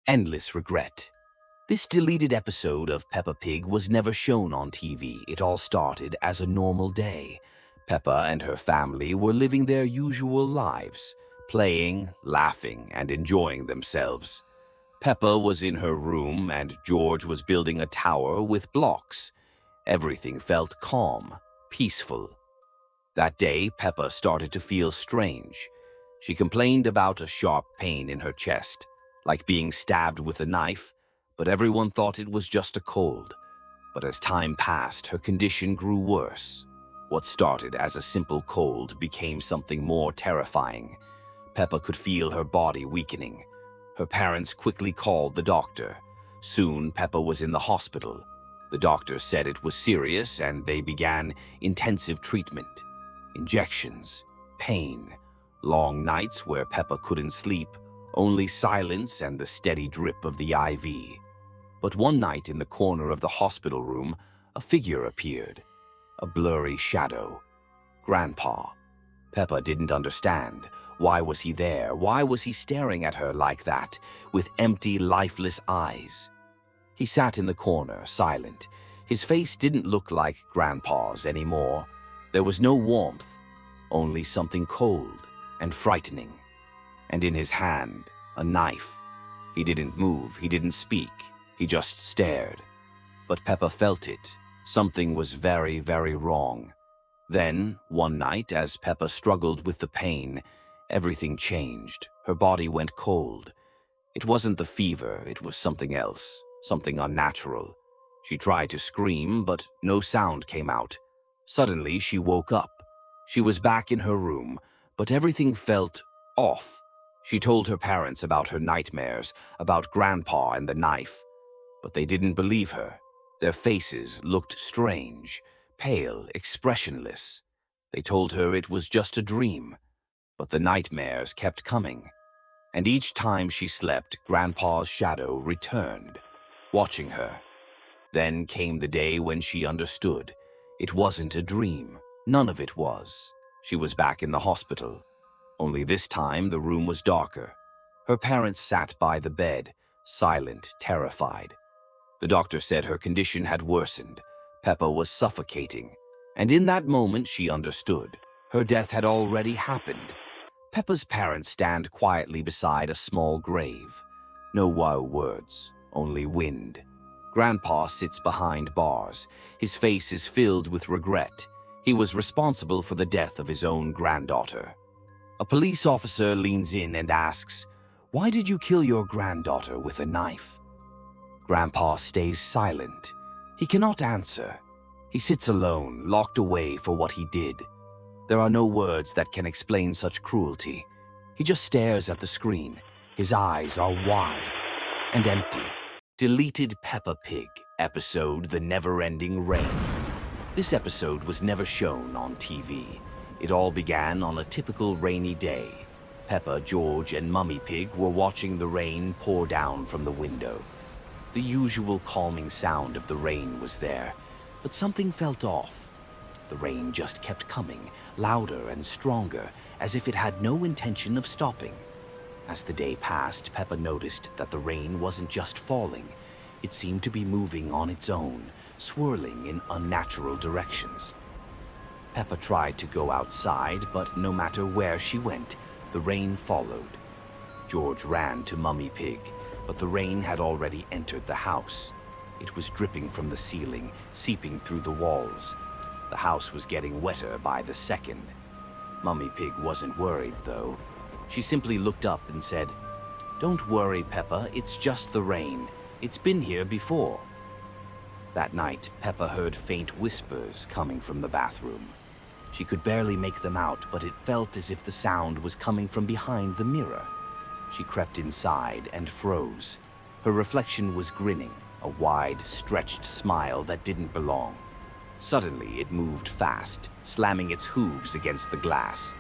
endless regret. This deleted episode of Peppa Pig was never shown on TV. It all started as a normal day. Peppa and her family were living their usual lives, playing, laughing, and enjoying themselves. Peppa was in her room and George was building a tower with blocks. Everything felt calm, peaceful. That day, Peppa started to feel strange. She complained about a sharp pain in her chest, like being stabbed with a knife, but everyone thought it was just a cold. But as time passed, her condition grew worse. What started as a simple cold became something more terrifying. Peppa could feel her body weakening. Her parents quickly called the doctor. Soon, Peppa was in the hospital. The doctor said it was serious and they began intensive treatment. Injections, pain, long nights where Peppa couldn't sleep, only silence and the steady drip of the IV. But one night in the corner of the hospital room, a figure appeared. A blurry shadow. Grandpa. Peppa didn't understand. Why was he there? Why was he staring at her like that, with empty, lifeless eyes? He sat in the corner, silent. His face didn't look like Grandpa's anymore. There was no warmth, only something cold and frightening. And in his hand, a knife. He didn't move, he didn't speak, he just stared. But Peppa felt it. Something was very, very wrong. Then, one night, as Peppa struggled with the pain, everything changed. Her body went cold. It wasn't the fever, it was something else, something unnatural. She tried to scream, but no sound came out. Suddenly, she woke up. She was back in her room, but everything felt off. She told her parents about her nightmares, about Grandpa and the knife. But they didn't believe her. Their faces looked strange, pale, expressionless. They told her it was just a dream. But the nightmares kept coming. And each time she slept, Grandpa's shadow returned, watching her. Then came the day when she understood. It wasn't a dream. None of it was. She was back in the hospital. Only this time the room was darker. Her parents sat by the bed, silent, terrified. The doctor said her condition had worsened. Peppa was suffocating. And in that moment she understood. Her death had already happened. Peppa's parents stand quietly beside a small grave. No wow words, only wind. Grandpa sits behind bars. His face is filled with regret. He was responsible for the death of his own granddaughter. A police officer leans in and asks, "Why did you kill your granddaughter with a knife?" Grandpa stays silent. He cannot answer. He sits alone, locked away for what he did. There are no words that can explain such cruelty. He just stares at the screen. His eyes are wide and empty. Deleted Peppa Pig, episode The Never-Ending Rain. This episode was never shown on TV. It all began on a typical rainy day. Peppa, George, and Mummy Pig were watching the rain pour down from the window. The usual calming sound of the rain was there, but something felt off. The rain just kept coming, louder and stronger, as if it had no intention of stopping. As the day passed, Peppa noticed that the rain wasn't just falling. It seemed to be moving on its own, swirling in unnatural directions. Peppa tried to go outside, but no matter where she went, the rain followed. George ran to Mummy Pig, but the rain had already entered the house. It was dripping from the ceiling, seeping through the walls. The house was getting wetter by the second. Mummy Pig wasn't worried, though. She simply looked up and said, "Don't worry, Peppa, it's just the rain. It's been here before." That night, Peppa heard faint whispers coming from the bathroom. She could barely make them out, but it felt as if the sound was coming from behind the mirror. She crept inside and froze. Her reflection was grinning, a wide, stretched smile that didn't belong. Suddenly, it moved fast, slamming its hooves against the glass.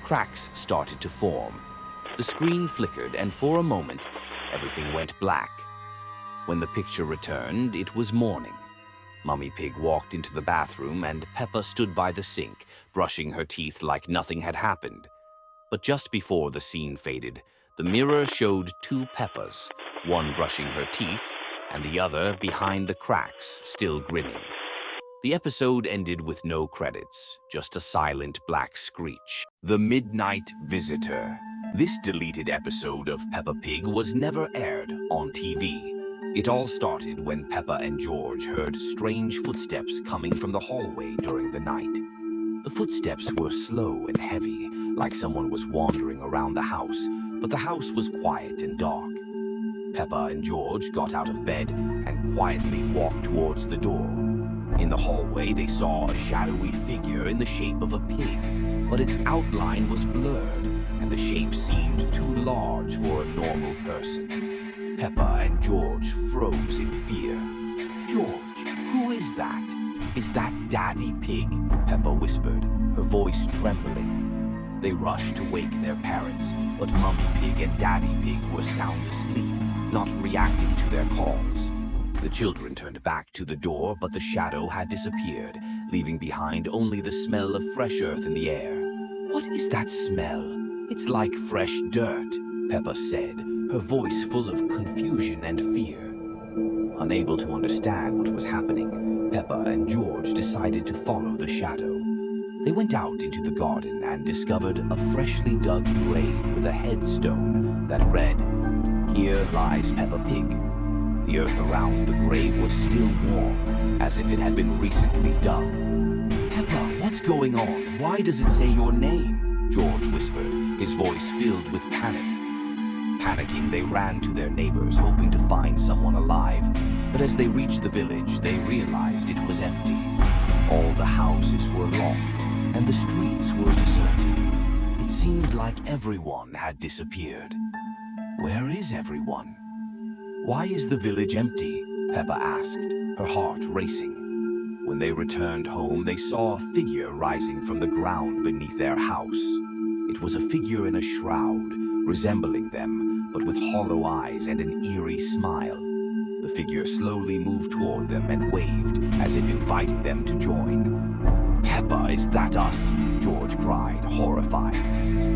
Cracks started to form. The screen flickered, and for a moment, everything went black. When the picture returned, it was morning. Mummy Pig walked into the bathroom, and Peppa stood by the sink, brushing her teeth like nothing had happened. But just before the scene faded, the mirror showed two Peppas, one brushing her teeth and the other behind the cracks, still grinning. The episode ended with no credits, just a silent black screech. The Midnight Visitor. This deleted episode of Peppa Pig was never aired on TV. It all started when Peppa and George heard strange footsteps coming from the hallway during the night. The footsteps were slow and heavy, like someone was wandering around the house, but the house was quiet and dark. Peppa and George got out of bed and quietly walked towards the door. In the hallway, they saw a shadowy figure in the shape of a pig, but its outline was blurred, and the shape seemed too large for a normal person. Peppa and George froze in fear. "George, who is that?" "Is that Daddy Pig?" Peppa whispered, her voice trembling. They rushed to wake their parents, but Mummy Pig and Daddy Pig were sound asleep, not reacting to their calls. The children turned back to the door, but the shadow had disappeared, leaving behind only the smell of fresh earth in the air. "What is that smell? It's like fresh dirt," Peppa said, her voice full of confusion and fear. Unable to understand what was happening, Peppa and George decided to follow the shadow. They went out into the garden and discovered a freshly dug grave with a headstone that read, "Here lies Peppa Pig." The earth around the grave was still warm, as if it had been recently dug. "Peppa, what's going on? Why does it say your name?" George whispered, his voice filled with panic. Panicking, they ran to their neighbors, hoping to find someone alive. But as they reached the village, they realized it was empty. All the houses were locked, and the streets were deserted. It seemed like everyone had disappeared. Where is everyone? "Why is the village empty?" Peppa asked, her heart racing. When they returned home, they saw a figure rising from the ground beneath their house. It was a figure in a shroud, resembling them, but with hollow eyes and an eerie smile. The figure slowly moved toward them and waved, as if inviting them to join. "Peppa, is that us?" George cried, horrified.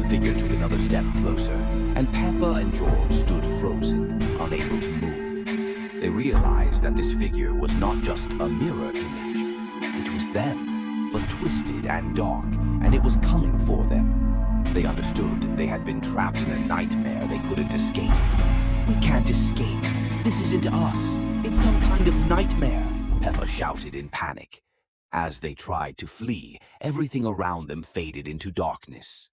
The figure took another step closer, and Peppa and George stood frozen, unable to move. They realized that this figure was not just a mirror image. It was them, but twisted and dark, and it was coming for them. They understood they had been trapped in a nightmare they couldn't escape. "We can't escape. This isn't us. It's some kind of nightmare," Peppa shouted in panic. As they tried to flee, everything around them faded into darkness.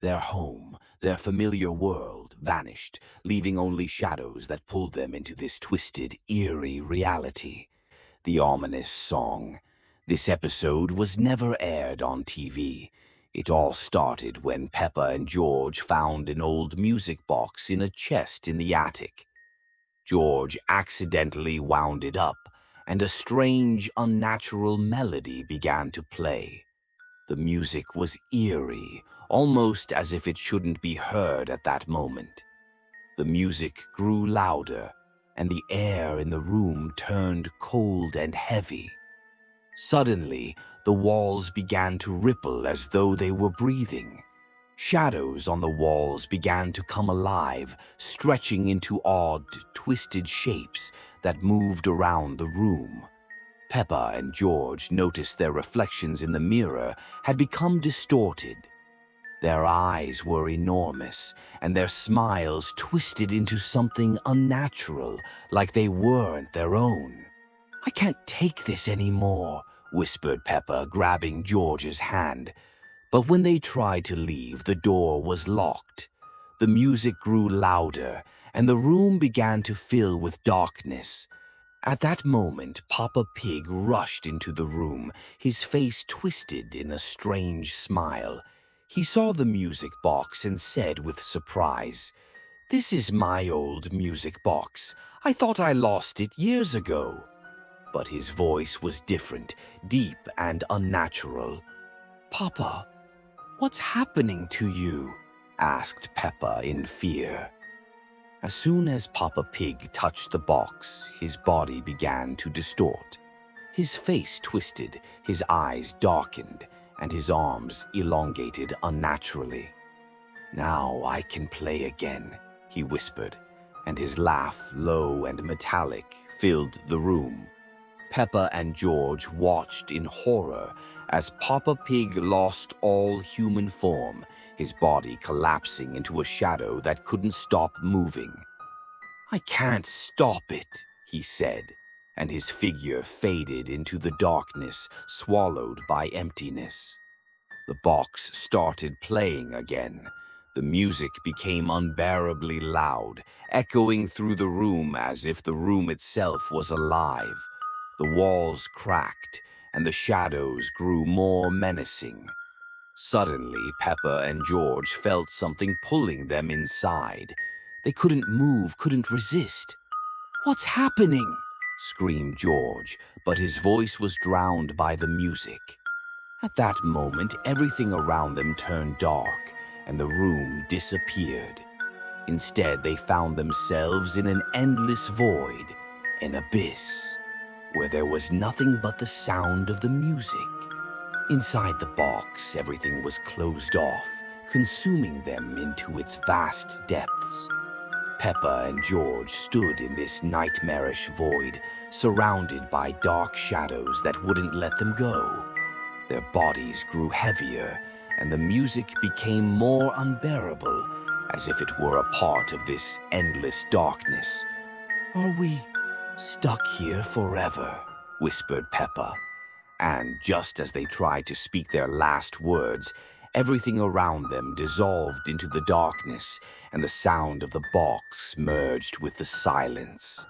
Their home, their familiar world, vanished, leaving only shadows that pulled them into this twisted, eerie reality. The ominous song. This episode was never aired on TV. It all started when Peppa and George found an old music box in a chest in the attic. George accidentally wound it up, and a strange, unnatural melody began to play. The music was eerie, almost as if it shouldn't be heard at that moment. The music grew louder, and the air in the room turned cold and heavy. Suddenly, the walls began to ripple as though they were breathing. Shadows on the walls began to come alive, stretching into odd, twisted shapes that moved around the room. Peppa and George noticed their reflections in the mirror had become distorted. Their eyes were enormous, and their smiles twisted into something unnatural, like they weren't their own. "I can't take this anymore," whispered Peppa, grabbing George's hand. But when they tried to leave, the door was locked. The music grew louder, and the room began to fill with darkness. At that moment, Papa Pig rushed into the room, his face twisted in a strange smile. He saw the music box and said with surprise, "This is my old music box. I thought I lost it years ago." But his voice was different, deep and unnatural. "Papa, what's happening to you?" asked Peppa in fear. As soon as Papa Pig touched the box, his body began to distort. His face twisted, his eyes darkened, and his arms elongated unnaturally. "Now I can play again," he whispered. and his laugh, low and metallic, filled the room. Peppa and George watched in horror as Papa Pig lost all human form, his body collapsing into a shadow that couldn't stop moving. "I can't stop it," he said, and his figure faded into the darkness, swallowed by emptiness. The box started playing again. The music became unbearably loud, echoing through the room as if the room itself was alive. The walls cracked, and the shadows grew more menacing. Suddenly, Peppa and George felt something pulling them inside. They couldn't move, couldn't resist. "What's happening?" screamed George, but his voice was drowned by the music. At that moment, everything around them turned dark, and the room disappeared. Instead, they found themselves in an endless void, an abyss, where there was nothing but the sound of the music. Inside the box, everything was closed off, consuming them into its vast depths. Peppa and George stood in this nightmarish void, surrounded by dark shadows that wouldn't let them go. Their bodies grew heavier, and the music became more unbearable, as if it were a part of this endless darkness. "Are we stuck here forever?" whispered Peppa. And just as they tried to speak their last words, everything around them dissolved into the darkness, and the sound of the box merged with the silence.